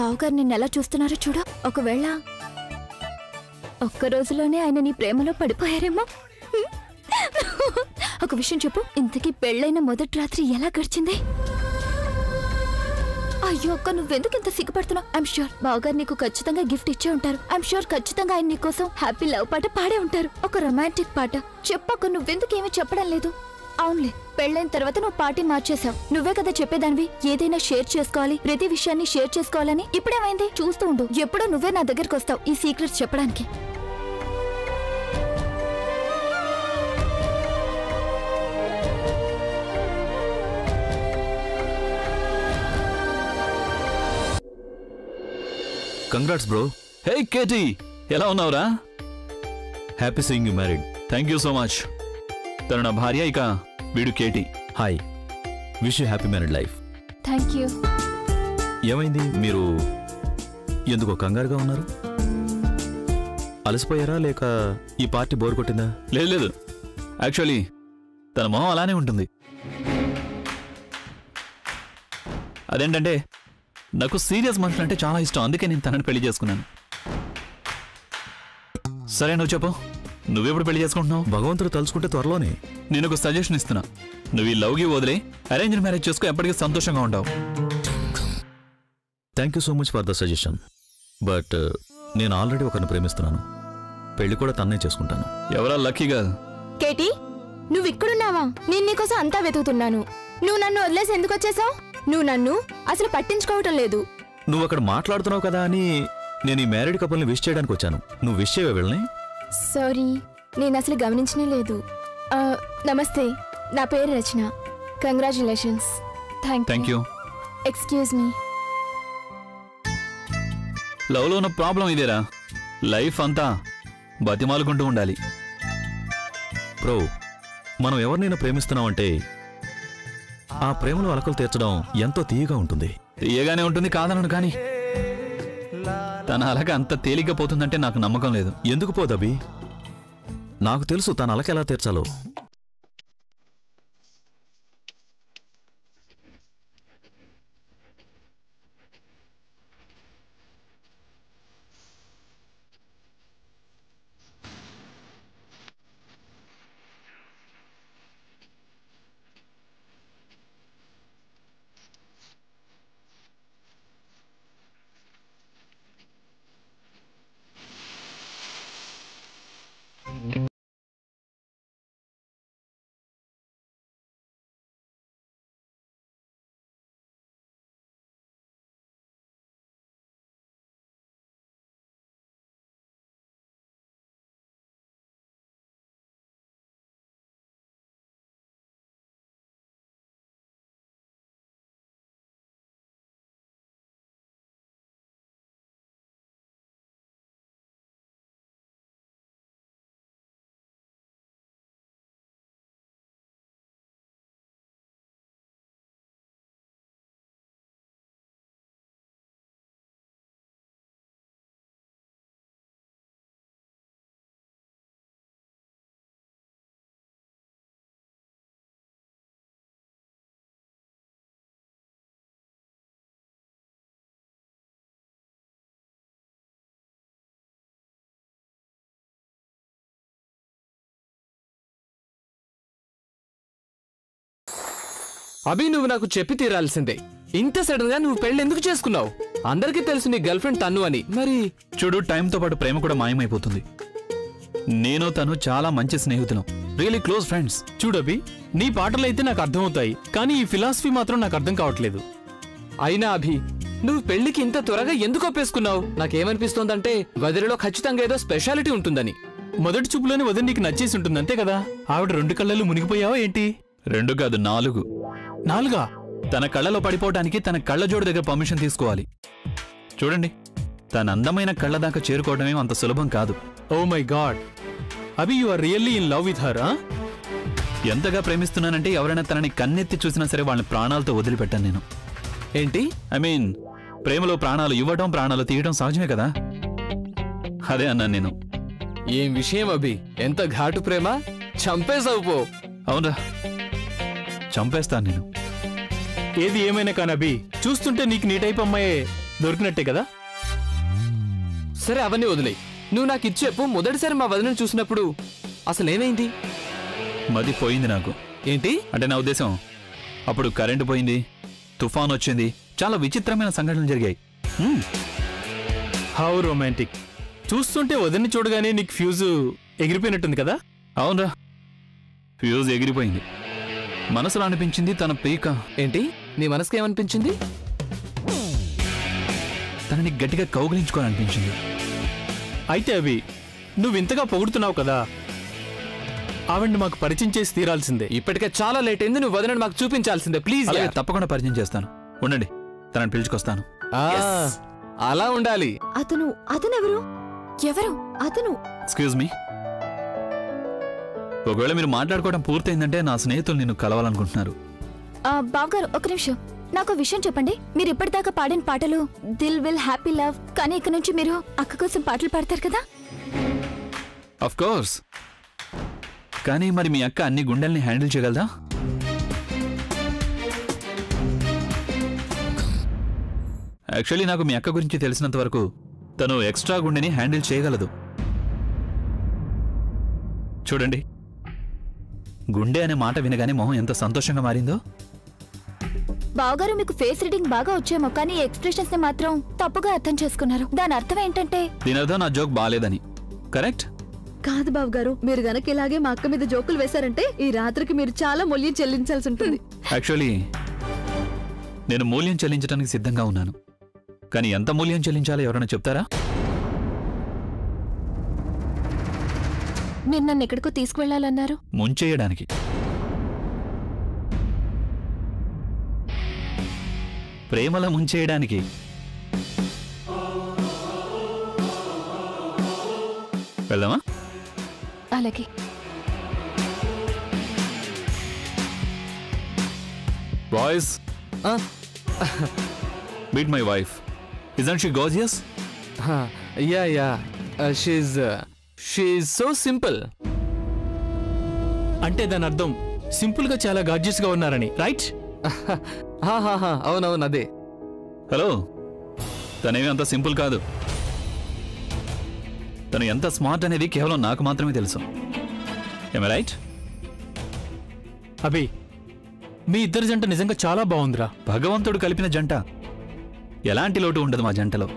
బావగారు నిన్ను ఎలా చూస్తున్నారో చూడు. ఒకవేళ ఒక్క రోజులోనే ఆయన నీ ప్రేమలో పడిపోయారేమో. ఒక విషయం చెప్పు, ఇంతకీ పెళ్ళైన మొదటి రాత్రి ఎలా గడిచింది? అయ్యో అక్క, నువ్వెందుకు ఇంత సిగ్గుపడుతున్నావు? ఐఎమ్ ష్యూర్ బావగారు నీకు ఖచ్చితంగా గిఫ్ట్ ఇచ్చే ఉంటారు. ఐఎమ్ ష్యూర్ ఖచ్చితంగా ఆయన నీకోసం హ్యాపీ లవ్ పాట పాడే ఉంటారు, ఒక రొమాంటిక్ పాట. చెప్పక్క, నువ్వెందుకు ఏమీ చెప్పడం లేదు? అవునులే, పెళ్ళైన తర్వాత నువ్వు పార్టీ మార్చేశావు. నువ్వే కదా చెప్పేదానివి ఏదైనా షేర్ చేసుకోవాలి, ప్రతి విషయాన్ని షేర్ చేసుకోవాలని. ఇప్పుడేమైంది? చూస్తూ ఉండు, ఎప్పుడో నువ్వే నా దగ్గరకు వస్తావు ఈ సీక్రెట్స్ చెప్పడానికి. Congrats bro. హే కేటీ, ఎలా ఉన్నావురా? Happy seeing you married. Thank you so much. తను నా భార్య, ఇక వీడు KT. Hi, wish you happy married life. Thank you. ఏమైంది, మీరు ఎందుకో కంగారుగా ఉన్నారు? అలసిపోయారా లేక ఈ పార్టీ బోర్ కొట్టిందా? లేదు లేదు, యాక్చువల్లీ తన మొహం అలానే ఉంటుంది. అదేంటంటే నాకు సీరియస్ మనుషులు అంటే చాలా ఇష్టం, అందుకే నేను తనని పెళ్లి చేసుకున్నాను. సరే నువ్వు చెప్పు, నువ్వెప్పుడు పెళ్లి చేసుకుంటున్నావు? భగవంతుడు తలుచుకుంటే త్వరలోనే. నేను ఒక సజెషన్ ఇస్తున్నా, నువ్వు ఈ లవ్కి వదిలే అరేంజ్డ్ మ్యారేజ్ చేసుకో, ఎప్పటికీ సంతోషంగా ఉంటావు. Thank you so much for the suggestion. But నేను ఆల్రెడీ ఒకరిని ప్రేమిస్తున్నాను. పెళ్లి కూడా తన్నే చేసుకుంటాను. ఎవరా లక్కీ కాదు. కేటీ, నువ్వు ఇక్కడున్నావా? నేను నీకోసం అంతా వెతుకుతున్నాను. నువ్వు నన్ను వదిలేసి ఎందుకు వచ్చేసావు? నువ్వు నన్ను అసలు పట్టించుకోవటం లేదు. నువ్వు అక్కడ మాట్లాడుతున్నావు కదా అని నేను ఈ మ్యారీడ్ కపుల్ని విష్ చేయడానికి వచ్చాను. నువ్వు విష్ చేయవే వెళ్ళని? సారీ, నేను అసలు గమనించనే లేదు. నమస్తే, నా పేరు Rachana. Congratulations. Thank you. Excuse me. లవ్లో ఉన్న ప్రాబ్లం ఇదేరా, లైఫ్ అంతా బతిమాలుకుంటూ ఉండాలి. బ్రో, మనం ఎవరినైనా ప్రేమిస్తున్నామంటే ఆ ప్రేమలో అలకలు తీర్చడం ఎంతో తీయగా ఉంటుంది. తీయగానే ఉంటుంది కాదనను, కానీ తన అలక అంత తేలిగ్గా పోతుందంటే నాకు నమ్మకం లేదు. ఎందుకు పోదబి? నాకు తెలుసు తన అలక ఎలా తీర్చాలో. అభి, నువ్వు నాకు చెప్పి తీరాల్సిందే. ఇంత సడన్ గా నువ్వు పెళ్లి ఎందుకు చేసుకున్నావు? అందరికీ తెలుసు నీ గర్ల్ ఫ్రెండ్ తన్ను అని. మరి చూడు, టైంతో పాటు ప్రేమ కూడా మాయమైపోతుంది. నేను తను చాలా మంచి స్నేహితులం, రియలీ క్లోజ్ ఫ్రెండ్స్. చూడబి, నీ పాటలు అయితే నాకు అర్థమవుతాయి, కానీ ఈ ఫిలాసఫీ మాత్రం నాకు అర్థం కావట్లేదు. అయినా అభి, నువ్వు పెళ్లికి ఇంత త్వరగా ఎందుకు ఒప్పేసుకున్నావు? నాకేమనిపిస్తోందంటే వదిలిలో ఖచ్చితంగా ఏదో స్పెషాలిటీ ఉంటుందని. మొదటి చూపులోని వదిలి నీకు నచ్చేసి ఉంటుంది అంతే కదా? ఆవిడ 2 కళ్ళలు మునిగిపోయావా ఏంటి? 2 కాదు 4. 4? తన కళ్ళలో పడిపోవడానికి తన కళ్ళజోడు దగ్గర పర్మిషన్ తీసుకోవాలి. చూడండి, తన అందమైన కళ్ళ దాకా చేరుకోవడమే అంత సులభం కాదు. Oh my God, Abhi, you are really in love with her? ఎంతగా ప్రేమిస్తున్నానంటే ఎవరైనా తనని కన్నెత్తి చూసినా సరే వాళ్ళని ప్రాణాలతో వదిలిపెట్టాను నేను. ఏంటి? ఐ మీన్, ప్రేమలో ప్రాణాలు ఇవ్వడం ప్రాణాలు తీయడం సహజమే కదా, అదే అన్నాను నేను. ఏం విషయం అభి, ఎంత ఘాటు ప్రేమ! చంపేసావు పో. అవునా, చంపేస్తాను నేను. ఏది ఏమైనా కానీ అభి, చూస్తుంటే నీకు నీ టైప్ అమ్మాయే దొరికినట్టే కదా? సరే అవన్నీ వదిలేయ్. నువ్వు నాకు ఇది చెప్పు, మొదటిసారి మా వదినను చూసినప్పుడు అసలు ఏమైంది? మది పోయింది నాకు. ఏంటి అంటే నా ఉద్దేశం, అప్పుడు కరెంటు పోయింది, తుఫాన్ వచ్చింది, చాలా విచిత్రమైన సంఘటనలు జరిగాయి. How romantic. చూస్తుంటే వదిన్ని చూడగానే నీకు ఫ్యూజు ఎగిరిపోయినట్టుంది కదా? అవునరా, ఫ్యూజ్ ఎగిరిపోయింది. మనసులో అనిపించింది తన పీక. ఏంటి నీ మనసుకి ఏమనిపించింది? తనని గట్టిగా కౌగిలించుకోవాలనిపించింది. అయితే అవి నువ్వు ఇంతగా పొగుడుతున్నావు కదా, ఆవిడ్ని మాకు పరిచయం చేసి తీరాల్సిందే. ఇప్పటికే చాలా లేట్ అయింది, నువ్వు వదినని మాకు చూపించాల్సిందే ప్లీజ్. అలాగే తప్పకుండా పరిచయం చేస్తాను. ఉండండి, తనని పిలుచుకొస్తాను. అలా ఉండాలి. అతనెవరు? ఎవరు అతను? ఎక్స్క్యూజ్ మీ, ఒకవేళ మీరు మాట్లాడుకోవడం పూర్తయిందంటే నా స్నేహితులు నిన్ను కలవాలనుకుంటున్నారు. బావగారు ఒక నిమిషం, నాకు విషయం చెప్పండి. మీరు ఇప్పటిదాకా పాడిన పాటలు దిల్ విల్ హ్యాపీ లవ్, కానీ ఇక నుంచి మీరు అక్క కోసం పాటలు పాడతారు కదా? Of course. కానీ మరి మీ అక్క అన్ని గుండెల్ని హ్యాండిల్ చేయగలదా? యాక్చువల్లీ నాకు మీ అక్క గురించి తెలిసినంత వరకు తను ఎక్స్ట్రా గుండెని హ్యాండిల్ చేయగలదు. చూడండి, గుండె అనే మాట వినగానే మొహం ఎంత సంతోషంగా మారిందో. బావగారు మీకు ఫేస్ రీడింగ్ బాగా వచ్చేమో, కానీ ఈ ఎక్స్ప్రెషన్స్ ని మాత్రం తప్పుగా అర్థం చేసుకున్నారు. దాని అర్థం ఏంటంటే? దీని అర్థం నా జోక్ బాలేదని. కరెక్ట్? కాదు బావగారు, మీరు గనక ఇలాగే మా అక్క మీద జోకులు వేశారంటే ఈ రాత్రికి మీరు చాలా మూల్యం చెల్లించాల్సి ఉంటుంది. యాక్చువల్లీ నేను మూల్యం చెల్లించడానికి సిద్ధంగా ఉన్నాను. కానీ ఎంత మూల్యం చెల్లించాలో ఎవరైనా చెప్తారా? మీరు నన్ను ఎక్కడికో తీసుకువెళ్లాలన్నారు? ముంచేయడానికి. ప్రేమలో ముంచేయడానికి. వెళ్దామా? అలాగే. Boys, meet my wife. Isn't she gorgeous? Yeah she so simple. అంటే దాని అర్థం సింపుల్ గా చాలా గార్జియస్ గా ఉన్నారని, రైట్? అవునవును, అదే. హలో, తనేవి అంత సింపుల్ కాదు. తను ఎంత స్మార్ట్ అనేది కేవలం నాకు మాత్రమే తెలుసు. ఏమే రైట్? అభి, మీ ఇద్దరి జంట నిజంగా చాలా బాగుందిరా. భగవంతుడు కలిపిన జంట. ఎలాంటి లోటు ఉండదు మా జంటలో.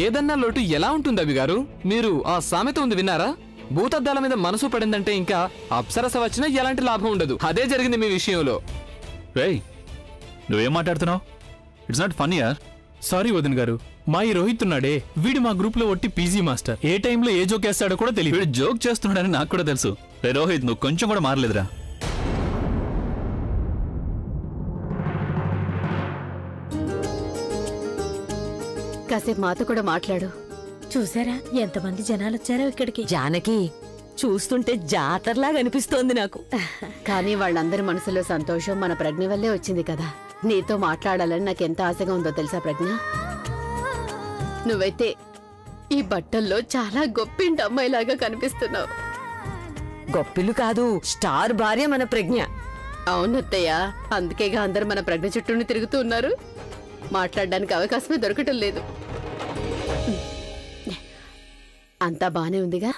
ఏదన్నా లోటు ఎలా ఉంటుంది అవి గారు? మీరు ఆ సామెత ఉంది విన్నారా? భూతద్దాల మీద మనసు పడిందంటే ఇంకా అప్సరస వచ్చినా ఎలాంటి లాభం ఉండదు. అదే జరిగింది మీ విషయంలో. రేయ్, నువ్వేం మాట్లాడుతున్నావు? ఇట్స్ నాట్ ఫన్ యార్. సారీ వదిన గారు, మా ఈ రోహిత్ ఉన్నాడే, వీడు మా గ్రూప్ లో ఒట్టి పీజీ మాస్టర్. ఏ టైంలో ఏ జోక్ వేస్తాడో కూడా తెలియదు. వీడు జోక్ చేస్తున్నాడని నాకు కూడా తెలుసు. రే రోహిత్, నువ్వు కొంచెం కూడా మారలేదురా. కాసేపు మాతో కూడా మాట్లాడు. చూసారా ఎంతమంది జనాలు వచ్చారో ఇక్కడికి? జానకి, చూస్తుంటే జాతరలాగా అనిపిస్తోంది నాకు. కానీ వాళ్ళందరి మనసులో సంతోషం మన ప్రజ్ఞ వల్లే వచ్చింది కదా. నీతో మాట్లాడాలని నాకెంత ఆశగా ఉందో తెలుసా ప్రజ్ఞ? నువ్వైతే ఈ బట్టల్లో చాలా గొప్పింటి అమ్మాయిలాగా కనిపిస్తున్నావు. గొప్పిలు కాదు, స్టార్ భార్య మన ప్రజ్ఞ. అవునత్తయ్య, అందుకేగా అందరు మన ప్రజ్ఞ చుట్టూని తిరుగుతూ ఉన్నారు. మాట్లాడడానికి అవకాశమే దొరకటం లేదు. అంతా బానే ఉందిగా?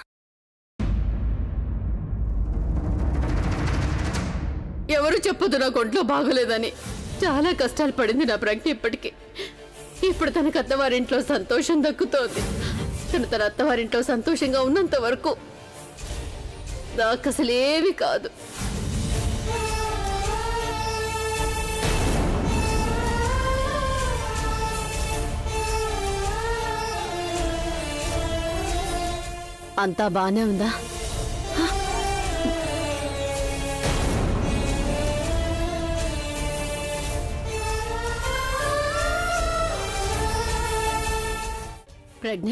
ఎవరు చెప్పొద్దు నాకు ఒంట్లో బాగోలేదని. చాలా కష్టాలు పడింది నా ప్రజ్ఞ ఇప్పటికీ. ఇప్పుడు తనకు అత్తవారింట్లో సంతోషం దక్కుతోంది. తన అత్తవారింట్లో సంతోషంగా ఉన్నంత వరకు నాకు అసలేవి కాదు. అంతా బానే ఉందా? ప్రజ్ఞ,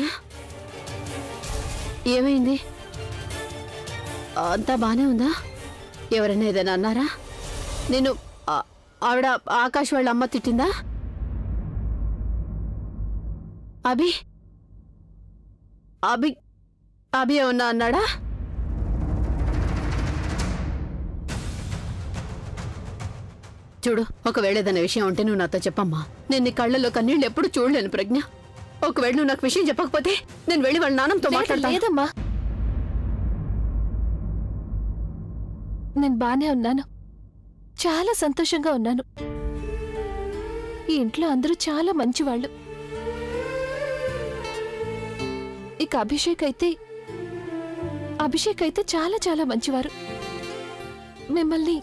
ఏమైంది? అంతా బానే ఉందా? ఎవరైనా ఏదైనా అన్నారా? నేను ఆవిడ ఆకాష్ వాళ్ళ అమ్మ తిట్టిందా? అభి అభి అభి ఏమన్నా అన్నాడా? చూడు, ఒకవేళ ఏదైనా విషయం ఉంటే నువ్వు నాతో చెప్పమ్మా. నేను నీ కళ్ళల్లో కన్నీళ్ళు ఎప్పుడు చూడలేను ప్రజ్ఞ. ఒకవేళ నువ్వు నాకు విషయం చెప్పకపోతే నేను వెళ్ళి వాళ్ళ నాన్నతో మాట్లాడతాను. లేదమ్మా, నేను బానే ఉన్నాను, చాలా సంతోషంగా ఉన్నాను. ఈ ఇంట్లో అందరూ చాలా మంచివాళ్ళు. ఇక అభిషేక్ అయితే చాలా చాలా మంచివారు. మిమ్మల్ని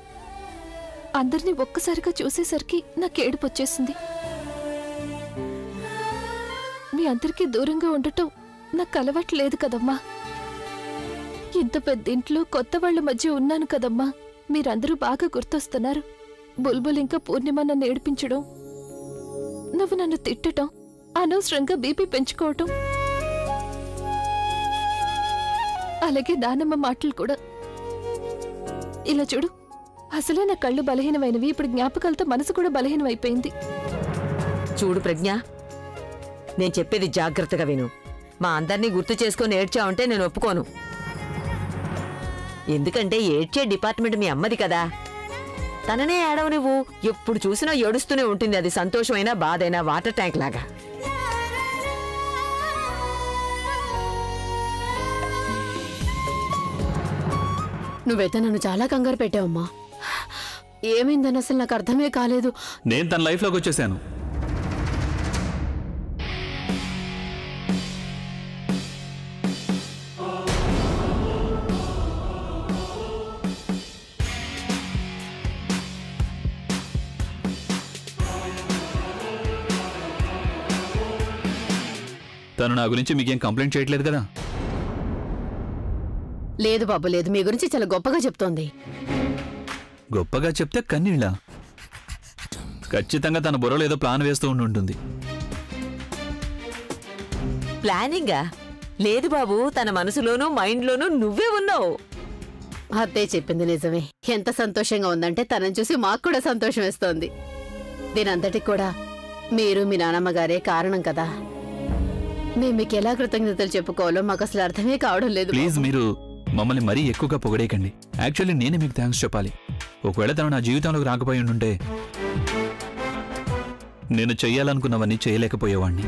అందరినీ ఒక్కసారిగా చూసేసరికి నాకు ఏడుపు వచ్చేసింది. మీ అందరికీ దూరంగా ఉండటం నాకు అలవాట్లేదు కదమ్మా. ఇంత పెద్ద ఇంట్లో కొత్త వాళ్ళ మధ్య ఉన్నాను కదమ్మా. మీరందరూ బాగా గుర్తొస్తున్నారు. బుల్బుల్ ఇంకా పూర్ణిమ నన్ను ఏడిపించడం, నువ్వు నన్ను తిట్టడం, అనవసరంగా బీపీ పెంచుకోవటం, అలాగే నానమ్మ మాటలు కూడా. ఇలా చూడు, అసలే నా కళ్ళు బలహీనమైనవి, ఇప్పుడు జ్ఞాపకాలతో మనసు కూడా బలహీనమైపోయింది. చూడు ప్రజ్ఞ, నేను చెప్పేది జాగ్రత్తగా విను. మా అందరినీ గుర్తు చేసుకొని ఏడ్చావంటే నేను ఒప్పుకోను. ఎందుకంటే ఏడ్చే డిపార్ట్మెంట్ మీ అమ్మది కదా. తననే ఏడవ నువ్వు. ఎప్పుడు చూసినా ఏడుస్తూనే ఉంటుంది. అది సంతోషమైనా బాధైనా వాటర్ ట్యాంక్ లాగా. నువ్వైతే నన్ను చాలా కంగారు పెట్టావమ్మా. ఏమైందని అసలు నాకు అర్థమే కాలేదు. నేను తన లైఫ్లోకి వచ్చేసాను. తను నా గురించి మీకేం కంప్లైంట్ చేయట్లేదు కదా? లేదు బాబు, లేదు. మీ గురించి చాలా గొప్పగా చెప్తోంది. గొప్పగా చెప్తే కన్నీళ్ళ? ఖచ్చితంగా తన బుర్రలో ఏదో ప్లాన్ వేస్తూ ఉంటుంది. ప్లానింగా? లేదు బాబు, తన మనసులోనూ మైండ్లోనూ నువ్వే ఉన్నావు. అత్తే చెప్పింది నిజమే. ఎంత సంతోషంగా ఉందంటే తనని చూసి మాకు కూడా సంతోషం వేస్తోంది. దీనంతటికి కూడా మీరు మీ నానమ్మ గారే కారణం కదా. మేము మీకు ఎలా కృతజ్ఞతలు చెప్పుకోవాలో మాకు అసలు అర్థమే కావడం లేదు. ప్లీజ్ మీరు మమ్మల్ని మరీ ఎక్కువగా పొగడేయకండి. యాక్చువల్లీ నేనే మీకు థ్యాంక్స్ చెప్పాలి. ఒకవేళ తను నా జీవితంలోకి రాకపోయి ఉండుంటే నేను చెయ్యాలనుకున్నవన్నీ చేయలేకపోయేవాణ్ణి.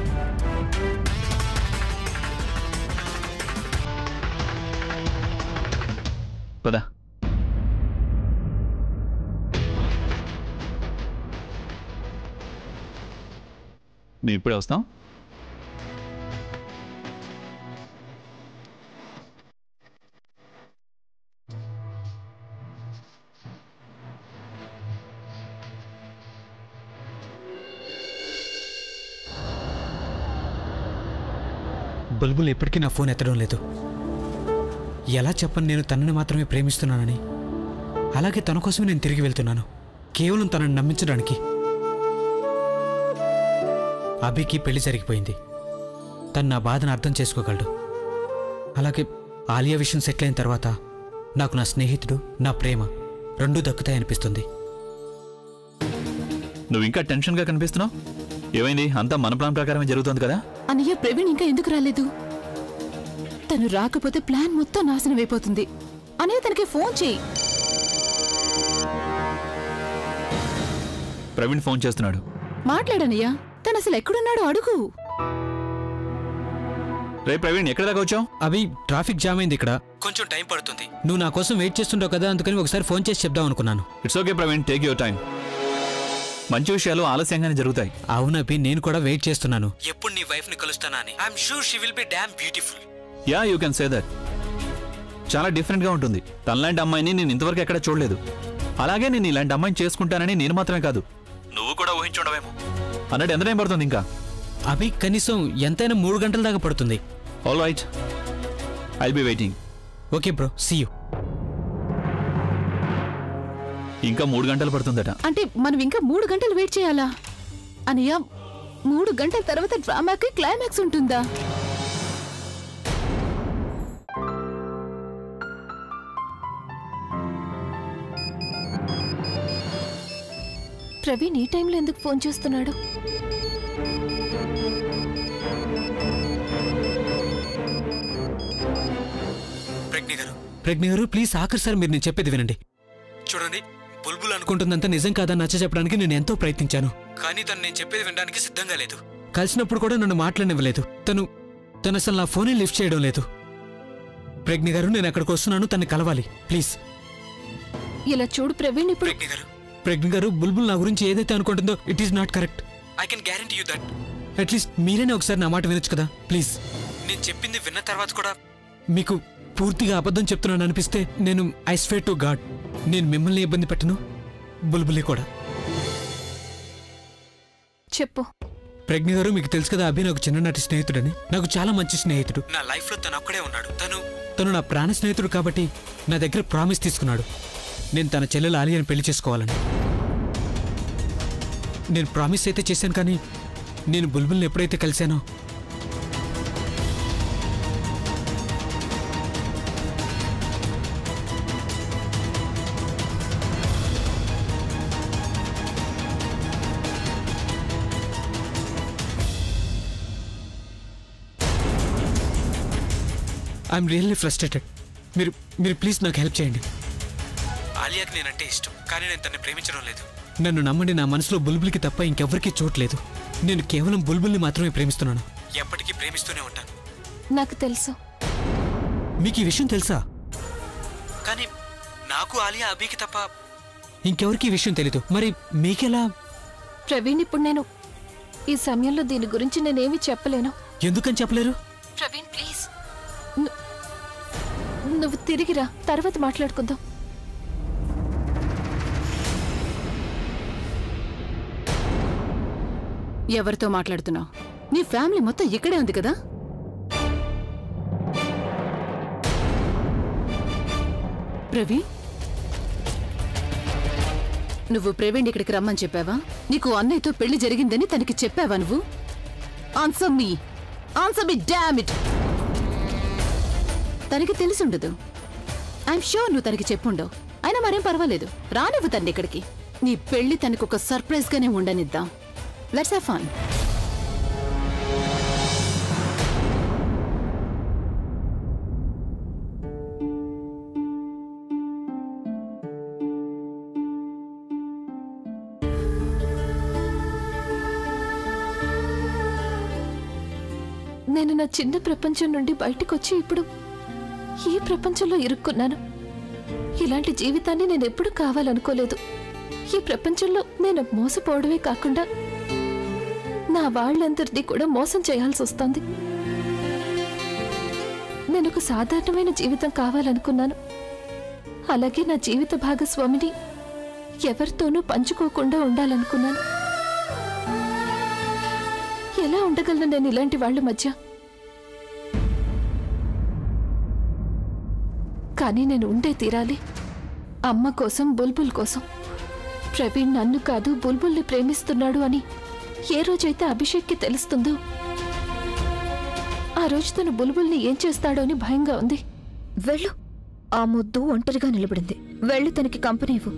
పదా, మేము ఇప్పుడే వస్తాం. బుల్బుల్ ఎప్పటికీ నా ఫోన్ ఎత్తడం లేదు. ఎలా చెప్పను నేను తనని మాత్రమే ప్రేమిస్తున్నానని? అలాగే తన కోసమే నేను తిరిగి వెళ్తున్నాను, కేవలం తనని నమ్మించడానికి. అభికి పెళ్లి జరిగిపోయింది. తను నా బాధను అర్థం చేసుకోగలడు. అలాగే ఆలియా విషయం సెటిల్ అయిన తర్వాత నాకు నా స్నేహితుడు, నా ప్రేమ రెండూ దక్కుతాయనిపిస్తుంది. నువ్వు ఇంకా టెన్షన్గా కనిపిస్తున్నావు. ఏమైంది? అంతా మన ప్లాన్ ప్రకారమే జరుగుతుంది కదా? అన్నయ్య, ప్రవీణ్ ఇంకా ఎందుకు రాలేదు? తను రాకపోతే ప్లాన్ మొత్తం నాశనం అయిపోతుంది. అన్నయ్య, తనకి ఫోన్ చేయి. ప్రవీణ్ ఫోన్ చేస్తున్నాడు. మాట్లాడనయ్యా, తను అసలు ఎక్కడున్నాడో అడుగు. రే ప్రవీణ్, ఎక్కడ దాకా వచ్చావు? అభి, ట్రాఫిక్ జామ్ అయింది ఇక్కడ, కొంచెం టైం పడుతుంది. నువ్వు నా కోసం వెయిట్ చేస్తుంటావు కదా, అందుకని ఒకసారి ఫోన్ చేసి చెప్దాం అనుకున్నాను. It's okay Praveen, take your time. మంచి విషయాలు ఆలస్యంగానే జరుగుతాయి. అవునభి, నేను కూడా వెయిట్ చేస్తున్నాను. ఎప్పుడు నీ వైఫ్ ని కలుస్తానా అని. I'm sure she will be damn beautiful. Yeah, you can say that. చాలా డిఫరెంట్ గా ఉంటుంది. తనలాంటి అమ్మాయిని నేను ఇంతవరకు ఎక్కడ చూడలేదు. అలాగే నేను ఇలాంటి అమ్మాయిని చేసుకుంటానని నేను మాత్రమే కాదు, నువ్వు కూడా ఊహించుండవేమో. అన్నట్టు ఎంత టైం పడుతుంది ఇంకా? అభి, కనీసం ఎంతైనా 3 గంటల దాకా పడుతుంది. All right, I'll be waiting. Okay bro, see you. ఇంకా 3 గంటలు పడుతుందట. అంటే మనం ఇంకా 3 గంటలు వెయిట్ చేయాలా? అన్నయ్య, 3 గంటల తర్వాత డ్రామాకి క్లైమాక్స్ ఉంటుందా? ప్రవీణ్ ఈ టైంలో ఎందుకు ఫోన్ చేస్తున్నాడు? ప్రజ్ఞ గారు, ప్లీజ్ ఆఖరిసారి మీరు నేను చెప్పేది వినండి. చూడండి, బుల్బుల్ అనుకుంటుందంతా నిజం కాదని నచ్చ చెప్పడానికి నేను ఎంతో ప్రయత్నించాను, కానీ తను నేను చెప్పేది వినడానికి సిద్ధంగా లేదు. కలిసినప్పుడు కూడా నన్ను మాట్లాడనివ్వలేదు. తను అసలు నా ఫోనే లిఫ్ట్ చేయడం లేదు. ప్రజ్ఞ గారు, నేను అక్కడికి వస్తున్నాను, తన్ని కలవాలి ప్లీజ్. ఇలా చూడు ప్రవీణ్, ఇప్పుడు ప్రజ్ఞ గారు, బుల్బుల్ నా గురించి ఏదైతే అనుకుంటుందో it is not correct. I can guarantee you that. At least మీరేనే ఒకసారి నా మాట వినొచ్చు కదా ప్లీజ్. నేను చెప్పింది విన్న తర్వాత కూడా మీకు పూర్తిగా అబద్ధం చెప్తున్నాను అనిపిస్తే నేను ఐ స్వేర్ టు గాడ్ నేను మిమ్మల్ని ఇబ్బంది పెట్టను, బుల్బుల్ని కూడా. చెప్పు. ప్రజ్ఞ గారు, మీకు తెలుసు కదా అభి నాకు చిన్ననాటి స్నేహితుడని. నాకు చాలా మంచి స్నేహితుడు. నా లైఫ్లో తను ఒక్కడే ఉన్నాడు. తను నా ప్రాణ స్నేహితుడు కాబట్టి నా దగ్గర ప్రామిస్ తీసుకున్నాడు, నేను తన చెల్లెలు ఆలియాని పెళ్లి చేసుకోవాలని. నేను ప్రామిస్ అయితే చేశాను, కానీ నేను బుల్బుల్ని ఎప్పుడైతే కలిశానో ఐఎమ్ రియల్లీ ఫ్రస్ట్రేటెడ్. మీరు ప్లీజ్ నాకు హెల్ప్ చేయండి. ఆలియాకి నేనంటే ఇష్టం, కానీ నేను తనని ప్రేమించడం లేదు. నన్ను నమ్మండి, నా మనసులో బుల్బుల్కి తప్ప ఇంకెవ్వరికీ చోట్లేదు. నేను కేవలం బుల్బుల్ని మాత్రమే ప్రేమిస్తున్నాను, ఎప్పటికీ ప్రేమిస్తూనే ఉంటాను. నాకు తెలుసు. మీకు ఈ విషయం తెలుసా? కానీ నాకు ఆలియా అభికి తప్ప ఇంకెవరికి ఈ విషయం తెలీదు. మరి మీకెలా? ప్రవీణ్, ఇప్పుడు నేను ఈ సమయంలో దీని గురించి నేనేమి చెప్పలేను. ఎందుకని చెప్పలేరు? ప్రవీణ్ ప్లీజ్, నువ్వు తిరిగిరా, తర్వాత మాట్లాడుకుందాం. ఎవరితో మాట్లాడుతున్నావు? నీ ఫ్యామిలీ మొత్తం ఇక్కడే ఉంది కదా. ప్రవీణ్, నువ్వు ప్రవీణ్ ఇక్కడికి రమ్మని చెప్పావా? నీకు అన్నయ్యతో పెళ్లి జరిగిందని తనకి చెప్పావా నువ్వు? Answer me damn it. తనకి తెలిసుండదు. ఐఎమ్ షూర్ నువ్వు తనకి చెప్పుండవు. అయినా మరేం పర్వాలేదు, రానివ్వు తన్ని ఇక్కడికి. నీ పెళ్లి తనకు ఒక సర్ప్రైజ్ గానే ఉండనిద్దాం. Let's have fun. నేను నా చిన్న ప్రపంచం నుండి బయటకొచ్చి ఇప్పుడు ఈ ప్రపంచంలో ఇరుక్కున్నాను. ఇలాంటి జీవితాన్ని నేను ఎప్పుడూ కావాలనుకోలేదు. ఈ ప్రపంచంలో నేను మోసపోవడమే కాకుండా నా వాళ్ళందరినీ కూడా మోసం చేయాల్సి వస్తుంది. నేను ఒక సాధారణమైన జీవితం కావాలనుకున్నాను. అలాగే నా జీవిత భాగస్వామిని ఎవరితోనూ పంచుకోకుండా ఉండాలనుకున్నాను. ఎలా ఉండగలను నేను ఇలాంటి వాళ్ళ మధ్య? కానీ నేను ఉండే తీరాలి. అమ్మ కోసం, బుల్బుల్ కోసం. ప్రవీణ్ నన్ను కాదు బుల్బుల్ని ప్రేమిస్తున్నాడు అని ఏ రోజైతే అభిషేక్కి తెలుస్తుందో ఆ రోజు తను బుల్బుల్ని ఏం చేస్తాడో అని భయంగా ఉంది. వెళ్ళు. ఆ ముద్దు ఒంటరిగా నిలబడింది. వెళ్ళు, తనకి కంపెనీ ఇవ్వు.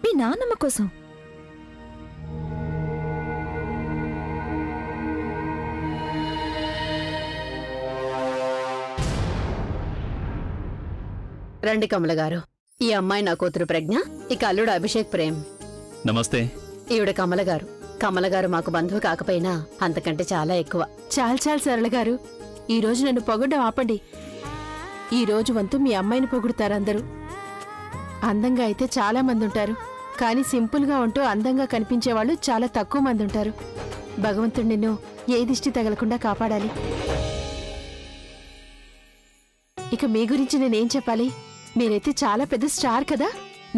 మీ నాన్నమ్మ కోసం. రండి కమల గారు. ఈ అమ్మాయి నా కూతురు ప్రజ్ఞ, ఇక అల్లుడు అభిషేక్ ప్రేమ్. నమస్తే. ఈవిడ కమల గారు. కమల గారు మాకు బంధువు కాకపోయినా అంతకంటే చాలా ఎక్కువ. చాలు సరళ గారు, ఈ రోజు నన్ను పొగడం ఆపండి. ఈ రోజు వంతు మీ అమ్మాయిని పొగుడుతారు అందరూ. అందంగా అయితే చాలా మంది ఉంటారు, కానీ సింపుల్గా ఉంటూ అందంగా కనిపించే వాళ్ళు చాలా తక్కువ మంది ఉంటారు. భగవంతుడు నిన్ను ఏ దిష్టి తగలకుండా కాపాడాలి. ఇక మీ గురించి నేనేం చెప్పాలి? మీరైతే చాలా పెద్ద స్టార్ కదా.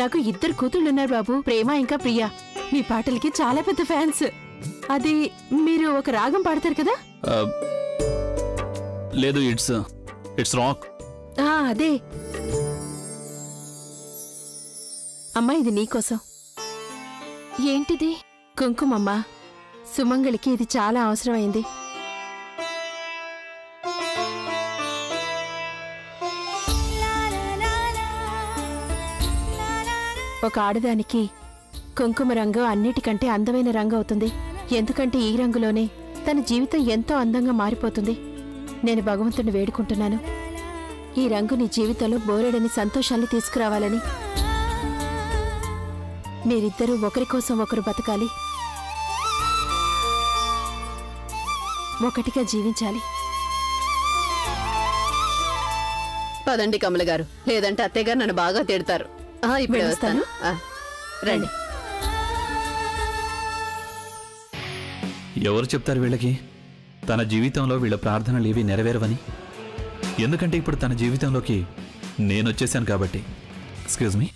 నాకు 2 కూతుళ్ళున్నారు బాబు, ప్రేమ ఇంకా ప్రియా. మీ పాటలకి చాలా పెద్ద ఫ్యాన్స్. అది మీరు ఒక రాగం పాడతారు కదా? లేదు, ఇట్స్ రాక్. అదే. అమ్మా, ఇది నీకోసం. ఏంటిది? కుంకుమమ్మా. సుమంగళికి ఇది చాలా అవసరమైంది. ఒక ఆడదానికి కుంకుమ రంగు అన్నిటికంటే అందమైన రంగు అవుతుంది. ఎందుకంటే ఈ రంగులోనే తన జీవితం ఎంతో అందంగా మారిపోతుంది. నేను భగవంతుని వేడుకుంటున్నాను, ఈ రంగు నీ జీవితంలో బోరెడని సంతోషాన్ని తీసుకురావాలని. మీరిద్దరూ ఒకరి కోసం ఒకరు బతకాలి, ఒకటిగా జీవించాలి. పదండి కమల గారు, లేదంటే అత్తయ్య గారు నన్ను బాగా తిడతారు. ఇప్పుడు వస్తాను. రండి. ఎవరు చెప్తారు వీళ్ళకి తన జీవితంలో వీళ్ళ ప్రార్థనలు ఏవి నెరవేరవని? ఎందుకంటే ఇప్పుడు తన జీవితంలోకి నేను వచ్చేసాను కాబట్టి. Excuse me.